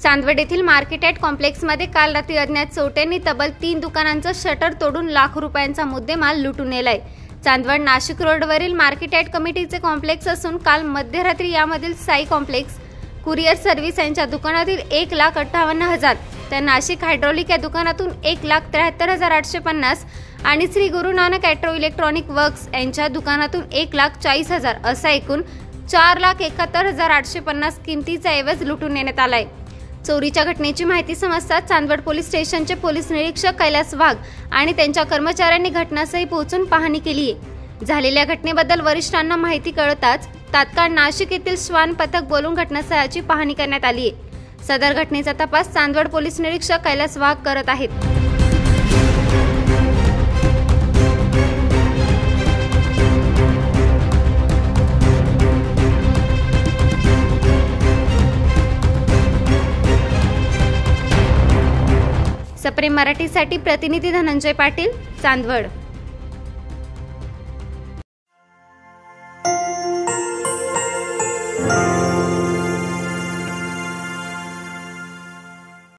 चांदवड येथील मार्केट कॉम्प्लेक्समध्ये काल रात्री अज्ञात चोरट्यांनी तब्बल 3 दुकानांचं शटर तोडून लाखो रुपयांचा मुद्देमाल लुटून नेलाय। चांदवड नाशिक रोडवरील मार्केट कमिटीचे कॉम्प्लेक्स असून काल मध्यरात्री यामधील साई कॉम्प्लेक्स, कुरिअर सर्व्हिस यांच्या दुकानातील 1,58,000, तर नाशिक हायड्रॉलिक या दुकानातून 1,73,850 आणि Shri Guru Nanak agro electronic works यांच्या दुकानातून 1,40,000 असा एकूण 4,71,850 किमतीचा ऐवज लुटून नेण्यात आलाय। चोरीच्या घटनेची माहिती समजताच चांदवड पोलीस स्टेशनचे पोलीस निरीक्षक कैलास वाघ आणि त्यांच्या कर्मचाऱ्यांनी घटनास्थळी पोहोचून पाहणी केली आहे। झालेल्या घटनेबद्दल वरिष्ठांना माहिती कळताच तात्काळ नाशिक येथील श्वान पथक बोलून घटनास्थळाची पाहणी करण्यात आली आहे। सदर घटनेचा तपास चांदवड पोलीस निरीक्षक कैलास वाघ करत आहेत। सप्रेम मराठीसाठी प्रतिनिधी धनंजय पाटील, चांदवड।